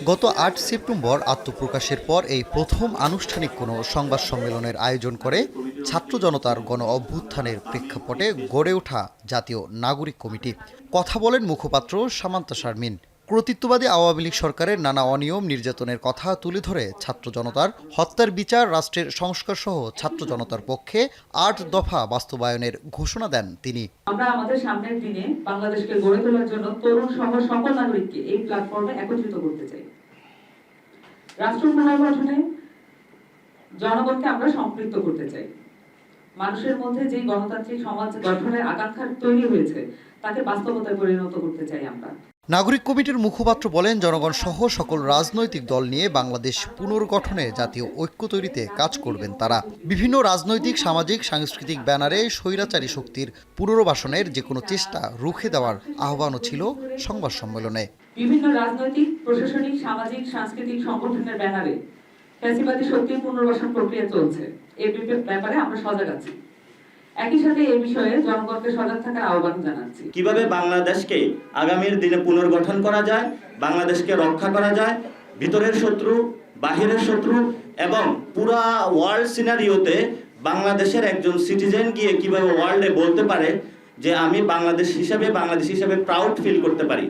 গত ৮ সেপ্টেম্বর আত্মপ্রকাশের পর এই প্রথম আনুষ্ঠানিক কোনো সংবাদ সম্মেলনের আয়োজন করে ছাত্র জনতার গণ অভ্যুত্থানের প্রেক্ষাপটে গড়ে ওঠা জাতীয় নাগরিক কমিটি। কথা বলেন মুখপাত্র সামান্তা শারমিন। কর্তৃত্ববাদী আওয়ামী লীগ সরকারের নানা অনিয়ম নির্যাতনের কথা তুলে ধরে ছাত্র জনতার হত্যার বিচার, রাষ্ট্রের সংস্কারসহ ছাত্র জনতার পক্ষে ৮ দফা বাস্তবায়নের ঘোষণা দেন তিনি। আমরা আমাদের সামনের দিনে বাংলাদেশকে গড়ে তোলার জন্য তরুণ সহ সকল নাগরিককে এই প্ল্যাটফর্মে একত্রিত করতে চাই। রাষ্ট্র পুনর্গঠনে জনগণকে আমরা সম্পৃক্ত করতে চাই। মানুষের মধ্যে যে গণতান্ত্রিক সমাজ গঠনের আকাঙ্ক্ষা তৈরি হয়েছে তাকে বাস্তবতায় পরিণত করতে চাই আমরা। নাগরিক কমিটির মুখপাত্র বলেন, জনগণ সহ সকল রাজনৈতিক দল নিয়ে বাংলাদেশ পুনর্গঠনে জাতীয় ঐক্য তৈরিতে কাজ করবেন তারা। বিভিন্ন রাজনৈতিক, সামাজিক, সাংস্কৃতিক ব্যানারে স্বৈরাচারী শক্তির পুনর্বাসনের যে কোনো চেষ্টা রুখে দেওয়ার আহ্বানও ছিল সংবাদ সম্মেলনে। বিভিন্ন রাজনৈতিক, প্রশাসনিক, সামাজিক, সাংস্কৃতিক সংগঠনের ব্যানারে ফ্যাসিবাদী শক্তির পুনর্বাসন প্রক্রিয়া চলছে। এই ব্যাপারে আমরা সজাগ আছি। একই সাথে এই বিষয়ে জনগণকে সজাগ থাকার আহ্বান জানাচ্ছি। কিভাবে বাংলাদেশকে আগামীর দিনে পুনর্গঠন করা যায়, বাংলাদেশকে রক্ষা করা যায় ভিতরের শত্রু, বাহিরের শত্রু এবং পুরা ওয়ার্ল্ড সিনারিওতে বাংলাদেশের একজন সিটিজেন গিয়ে কিভাবে ওয়ার্ল্ডে বলতে পারে যে আমি বাংলাদেশ হিসাবে প্রাউড ফিল করতে পারি।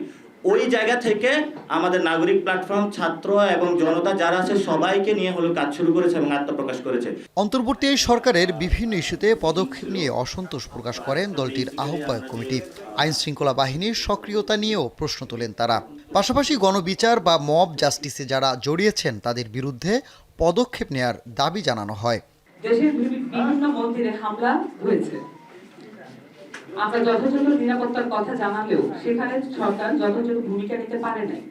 ওই জায়গা থেকে আমাদের নাগরিক প্ল্যাটফর্ম, ছাত্র এবং জনতা যারা আছে সবাইকে নিয়ে হলো কাজ শুরু করেছে এবং আত্মপ্রকাশ করেছে। অন্তর্বর্তী সরকারের বিভিন্ন ইস্যুতে পদক্ষেপ নিয়ে অসন্তোষ প্রকাশ করেন দলটির আহ্বায়ক কমিটি। আইন শৃঙ্খলা বাহিনীর সক্রিয়তা নিয়েও প্রশ্ন তোলেন তারা। পাশাপাশি গণবিচার বা মব জাস্টিসে যারা জড়িয়েছেন তাদের বিরুদ্ধে পদক্ষেপ নেয়ার দাবি জানানো হয়। দেশের বিভিন্ন মন্দিরে হামলা হয়েছে। আমরা যথাযথ নিরাপত্তার কথা জানালেও সেখানে সরকার যথাযথ ভূমিকা নিতে পারে নাই।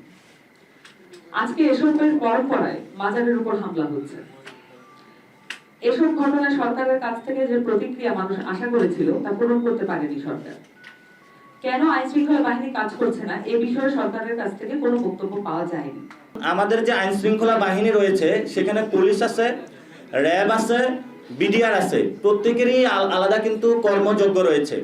আজকে এসবের পরম্পরায় মাজারের উপর হামলা হচ্ছে। এসব ঘটনায় সরকারের কাছ থেকে যে প্রতিক্রিয়া মানুষ আশা করেছিল তা পূরণ করতে পারেনি সরকার। কেন আইন শৃঙ্খলা বাহিনী কাজ করছে না এ বিষয়ে সরকারের কাছ থেকে কোনো বক্তব্য পাওয়া যায়নি। আমাদের যে আইন শৃঙ্খলা বাহিনী রয়েছে সেখানে পুলিশ আছে, র্যাব আছে, বিডিআর আছে, প্রত্যেকেরই আলাদা কিন্তু কর্মযোগ্য রয়েছে।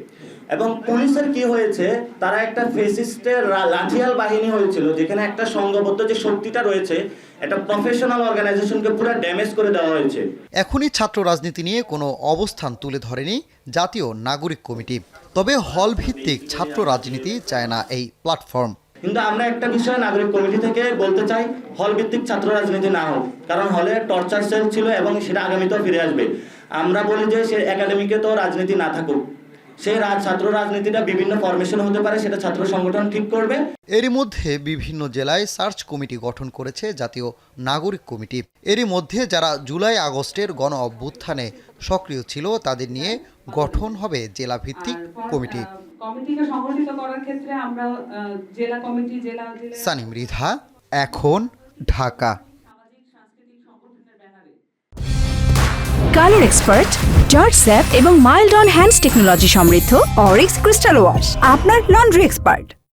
এবং পুলিশের কি হয়েছে, তারা একটা ফেসিস্টের লাঠিয়াল বাহিনী হয়েছিল, যেখানে একটা সংঘবদ্ধ যে শক্তিটা রয়েছে একটা প্রফেশনাল অর্গানাইজেশনকে পুরো ড্যামেজ করে দেওয়া হয়েছে। এখনই ছাত্র রাজনীতি নিয়ে কোনো অবস্থান তুলে ধরেনি জাতীয় নাগরিক কমিটি। তবে হল ভিত্তিক ছাত্র রাজনীতি চায় না এই প্ল্যাটফর্ম। কিন্তু আমরা একটা বিষয় নাগরিক কমিটি থেকে বলতে চাই, হল ভিত্তিক ছাত্র রাজনীতি না হোক, কারণ হলে টর্চার সেল ছিল এবং সেটা আগামীতেও ফিরে আসবে। আমরা বলি যে সে একাডেমিকে তো রাজনীতি না থাকুক, সেই ছাত্র রাজনীতিটা বিভিন্ন ফরমেশন হতে পারে, সেটা ছাত্র সংগঠন ঠিক করবে। এরই মধ্যে বিভিন্ন জেলায় সার্চ কমিটি গঠন করেছে জাতীয় নাগরিক কমিটি। এরই মধ্যে যারা জুলাই আগস্টের গণ অভ্যুত্থানে সক্রিয় ছিল তাদের নিয়ে গঠন হবে জেলা ভিত্তিক কমিটি। কমিটিকে সংগঠিত করার ক্ষেত্রে আমরা জেলা কমিটি, সানি মৃধা, এখন, Dhaka. Colour expert, George sap এবং মাইল্ড অন হ্যান্ডস টেকনোলজি সমৃদ্ধ অরিক্স ক্রিস্টাল ওয়াশ আপনার লন্ড্রি এক্সপার্ট।